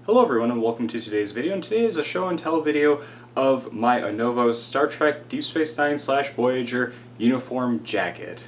Hello everyone and welcome to today's video, and today is a show and tell video of my ANOVOS Star Trek Deep Space Nine / Voyager uniform jacket.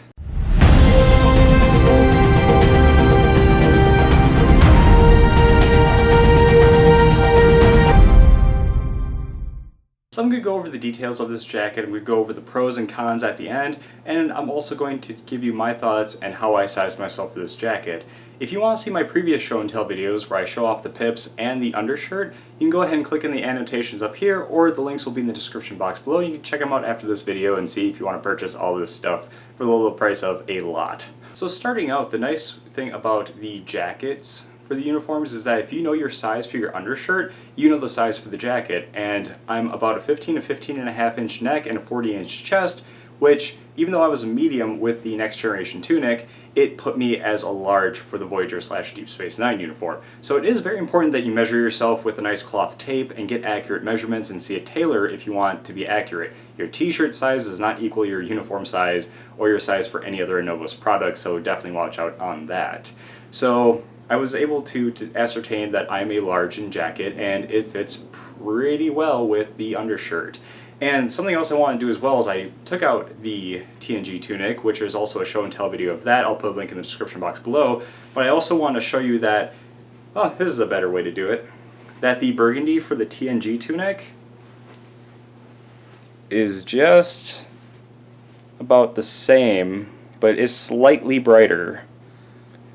So I'm going to go over the details of this jacket, and we go over the pros and cons at the end, and I'm also going to give you my thoughts and how I sized myself for this jacket. If you want to see my previous show and tell videos where I show off the pips and the undershirt, you can go ahead and click in the annotations up here, or the links will be in the description box below. You can check them out after this video and see if you want to purchase all this stuff for the low price of a lot. So starting out, the nice thing about the jackets for the uniforms is that if you know your size for your undershirt, you know the size for the jacket. And I'm about a 15 to 15.5 inch neck and a 40-inch chest, which, even though I was a medium with the Next Generation tunic, it put me as a large for the Voyager / Deep Space Nine uniform. So it is very important that you measure yourself with a nice cloth tape and get accurate measurements and see a tailor if you want to be accurate. Your t-shirt size does not equal your uniform size or your size for any other ANOVOS product, so definitely watch out on that. So I was able to ascertain that I'm a large in jacket, and it fits pretty well with the undershirt. And something else I want to do as well is I took out the TNG tunic, which is also a show and tell video of that. I'll put a link in the description box below. But I also want to show you that, oh, this is a better way to do it, that the burgundy for the TNG tunic is just about the same, but is slightly brighter.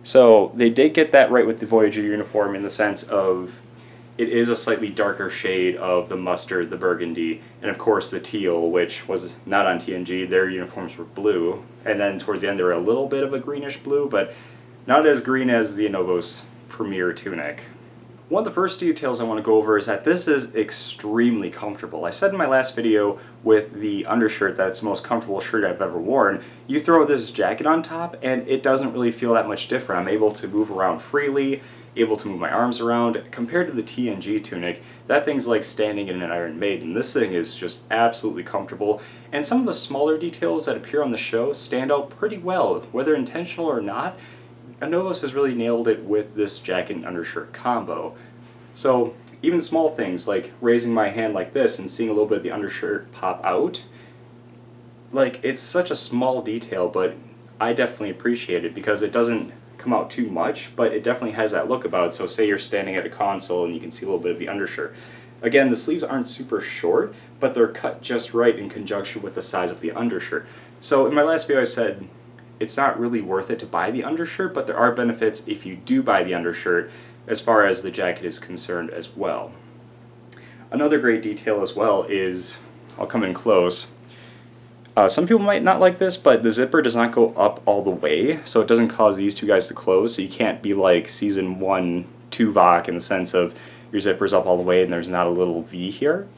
So they did get that right with the Voyager uniform in the sense of it is a slightly darker shade of the mustard, the burgundy, and of course the teal, which was not on TNG. Their uniforms were blue, and then towards the end they were a little bit of a greenish blue, but not as green as the ANOVOS Premier tunic. One of the first details I want to go over is that this is extremely comfortable. I said in my last video with the undershirt that it's the most comfortable shirt I've ever worn. You throw this jacket on top and it doesn't really feel that much different. I'm able to move around freely, able to move my arms around. Compared to the TNG tunic, that thing's like standing in an Iron Maiden. This thing is just absolutely comfortable, and some of the smaller details that appear on the show stand out pretty well, whether intentional or not. ANOVOS has really nailed it with this jacket and undershirt combo. So even small things like raising my hand like this and seeing a little bit of the undershirt pop out, like, it's such a small detail, but I definitely appreciate it because it doesn't come out too much, but it definitely has that look about it. So say you're standing at a console and you can see a little bit of the undershirt. Again, the sleeves aren't super short, but they're cut just right in conjunction with the size of the undershirt. So in my last video I said it's not really worth it to buy the undershirt, but there are benefits if you do buy the undershirt as far as the jacket is concerned as well. Another great detail as well is, I'll come in close, some people might not like this, but the zipper does not go up all the way, so it doesn't cause these two guys to close, so you can't be like Season 1 Tuvok in the sense of your zipper's up all the way and there's not a little V here.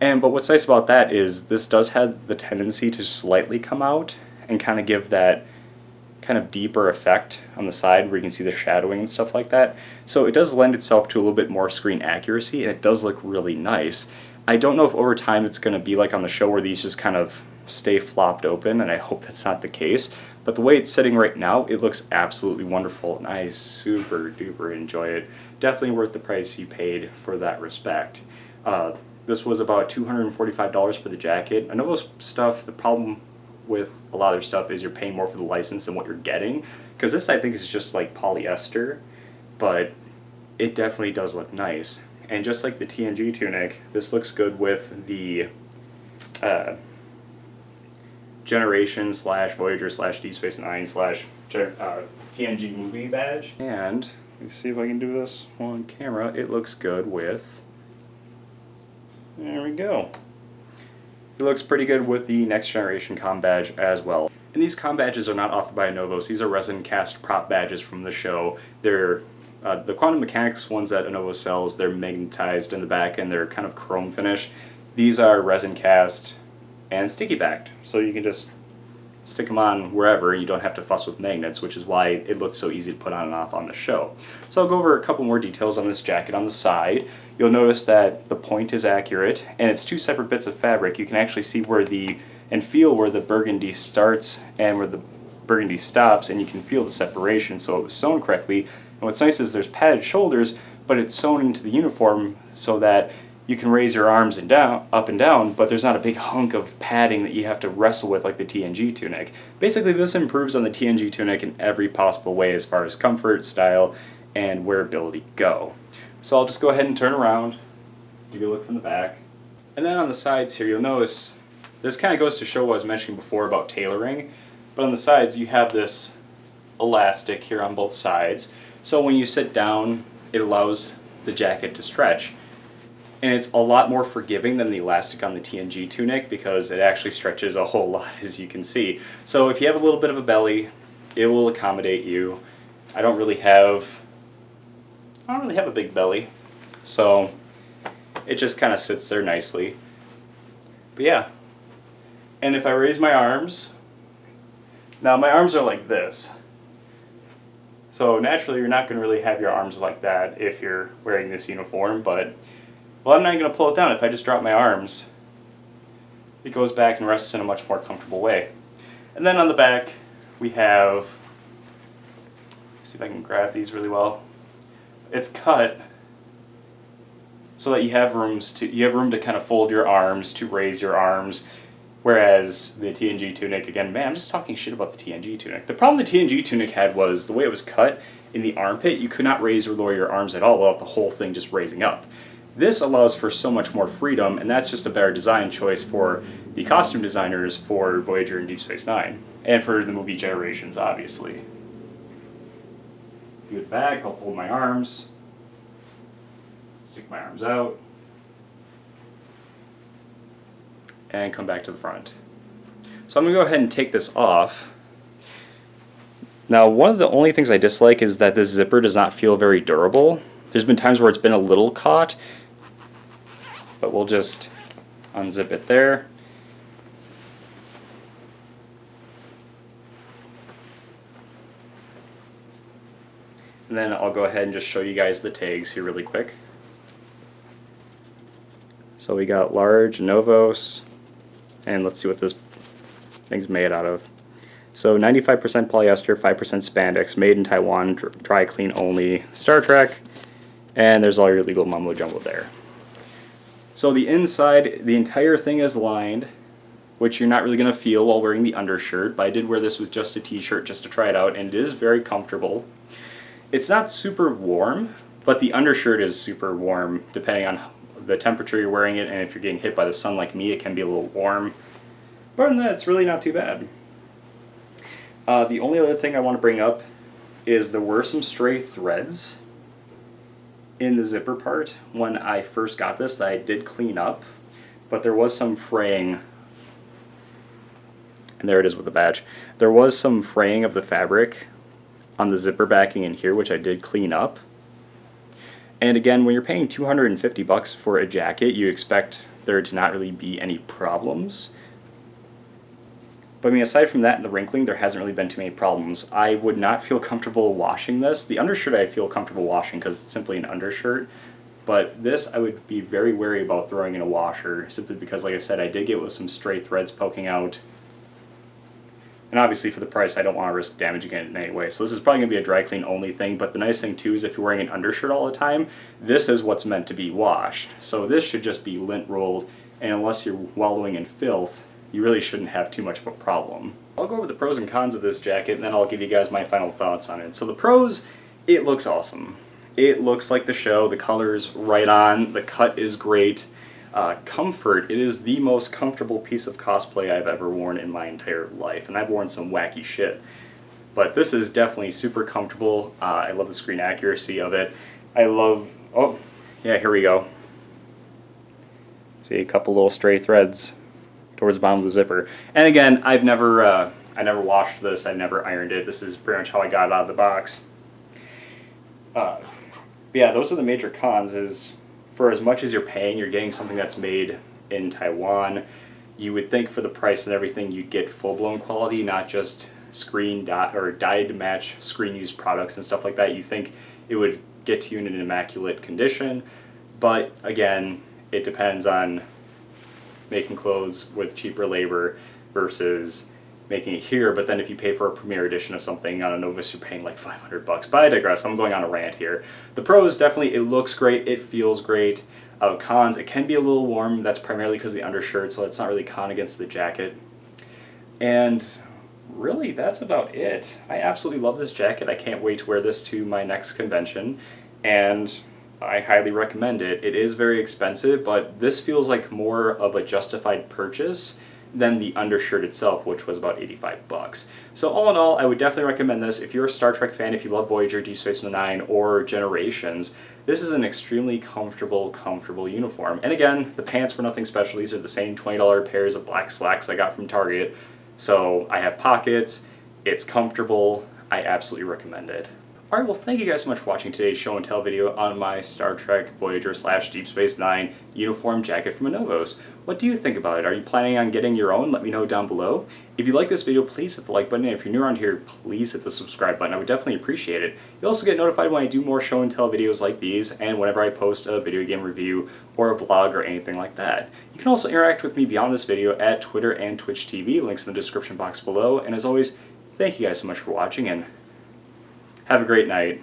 But what's nice about that is this does have the tendency to slightly come out and kind of give that kind of deeper effect on the side where you can see the shadowing and stuff like that. So it does lend itself to a little bit more screen accuracy, and it does look really nice. I don't know if over time it's going to be like on the show where these just kind of stay flopped open, and I hope that's not the case. But the way it's sitting right now, it looks absolutely wonderful, and I super duper enjoy it. Definitely worth the price you paid for that respect. This was about $245 for the jacket. ANOVOS stuff, the problem with a lot of their stuff is you're paying more for the license than what you're getting, because this I think is just like polyester, but it definitely does look nice. And just like the TNG tunic, this looks good with the Generation / Voyager / Deep Space Nine / TNG movie badge. And let me see if I can do this on camera. It looks good with, there we go. It looks pretty good with the Next Generation comm badge as well. And these comm badges are not offered by ANOVOS. These are resin cast prop badges from the show. They're the quantum mechanics ones that ANOVOS sells. They're magnetized in the back and they're kind of chrome finish. These are resin cast and sticky backed, so you can just stick them on wherever and you don't have to fuss with magnets, which is why it looks so easy to put on and off on the show. So I'll go over a couple more details on this jacket on the side. You'll notice that the point is accurate, and it's two separate bits of fabric. You can actually see where and feel where the burgundy starts and where the burgundy stops, and you can feel the separation, so it was sewn correctly. And what's nice is there's padded shoulders, but it's sewn into the uniform so that you can raise your arms and down, up and down, but there's not a big hunk of padding that you have to wrestle with like the TNG tunic. Basically, this improves on the TNG tunic in every possible way as far as comfort, style, and wearability go. So I'll just go ahead and turn around, give you a look from the back. And then on the sides here, you'll notice, this kind of goes to show what I was mentioning before about tailoring, but on the sides you have this elastic here on both sides. So when you sit down, it allows the jacket to stretch. And it's a lot more forgiving than the elastic on the TNG tunic because it actually stretches a whole lot, as you can see. So if you have a little bit of a belly, it will accommodate you. I don't really have a big belly, so it just kind of sits there nicely. But yeah, and if I raise my arms, now my arms are like this. So naturally you're not going to really have your arms like that if you're wearing this uniform, but well, I'm not going to pull it down. If I just drop my arms, it goes back and rests in a much more comfortable way. And then on the back, we have, see if I can grab these really well. It's cut so that you have room to kind of fold your arms, to raise your arms, whereas the TNG tunic, again, man, I'm just talking shit about the TNG tunic. The problem the TNG tunic had was the way it was cut in the armpit, you could not raise or lower your arms at all without the whole thing just raising up. This allows for so much more freedom, and that's just a better design choice for the costume designers for Voyager and Deep Space Nine, and for the movie Generations, obviously. Get back, I'll fold my arms, stick my arms out, and come back to the front. So I'm going to go ahead and take this off. Now, one of the only things I dislike is that this zipper does not feel very durable. There's been times where it's been a little caught, but we'll just unzip it there. And then I'll go ahead and just show you guys the tags here really quick. So we got large, ANOVOS, and let's see what this thing's made out of. So 95% polyester, 5% spandex, made in Taiwan, dry clean only, Star Trek, and there's all your legal mumbo jumbo there. So the inside, the entire thing is lined, which you're not really going to feel while wearing the undershirt, but I did wear this with just a t-shirt just to try it out, and it is very comfortable. It's not super warm, but the undershirt is super warm depending on the temperature you're wearing it, and if you're getting hit by the sun like me, it can be a little warm. But other than that, it's really not too bad. The only other thing I want to bring up is there were some stray threads in the zipper part when I first got this that I did clean up, but there was some fraying, and there it is with the badge. There was some fraying of the fabric on the zipper backing in here, which I did clean up. And again, when you're paying $250 for a jacket, you expect there to not really be any problems. But I mean, aside from that and the wrinkling, there hasn't really been too many problems. I would not feel comfortable washing this. The undershirt I feel comfortable washing because it's simply an undershirt. But this I would be very wary about throwing in a washer, simply because, like I said, I did get with some stray threads poking out. And obviously for the price, I don't want to risk damaging it in any way. So this is probably going to be a dry clean only thing. But the nice thing too is if you're wearing an undershirt all the time, this is what's meant to be washed. So this should just be lint rolled, and unless you're wallowing in filth, you really shouldn't have too much of a problem. I'll go over the pros and cons of this jacket, and then I'll give you guys my final thoughts on it. So the pros, it looks awesome. It looks like the show, the color's right on, the cut is great. Comfort, it is the most comfortable piece of cosplay I've ever worn in my entire life, and I've worn some wacky shit. But this is definitely super comfortable. I love the screen accuracy of it. I love, oh, yeah, here we go. See a couple little stray threads towards the bottom of the zipper. And again, I never washed this, I never ironed it. This is pretty much how I got it out of the box. Yeah, those are the major cons. Is for as much as you're paying, you're getting something that's made in Taiwan. You would think for the price and everything, you'd get full-blown quality, not just dyed to match screen used products and stuff like that. You think it would get to you in an immaculate condition, but again, it depends on making clothes with cheaper labor versus making it here, but then if you pay for a premiere edition of something on ANOVOS, you're paying like $500. But I digress, I'm going on a rant here. The pros, definitely, it looks great, it feels great. Cons, it can be a little warm, that's primarily because of the undershirt, so it's not really con against the jacket. And really, that's about it. I absolutely love this jacket. I can't wait to wear this to my next convention, and I highly recommend it. It is very expensive, but this feels like more of a justified purchase than the undershirt itself, which was about $85. So all in all, I would definitely recommend this. If you're a Star Trek fan, if you love Voyager, Deep Space Nine, or Generations, this is an extremely comfortable uniform. And again, the pants were nothing special. These are the same $20 pairs of black slacks I got from Target. So I have pockets, it's comfortable, I absolutely recommend it. Alright, well thank you guys so much for watching today's show and tell video on my Star Trek Voyager / Deep Space Nine uniform jacket from ANOVOS. What do you think about it? Are you planning on getting your own? Let me know down below. If you like this video, please hit the like button, and if you're new around here, please hit the subscribe button. I would definitely appreciate it. You'll also get notified when I do more show and tell videos like these, and whenever I post a video game review or a vlog or anything like that. You can also interact with me beyond this video at Twitter and Twitch TV, links in the description box below, and as always, thank you guys so much for watching, and have a great night.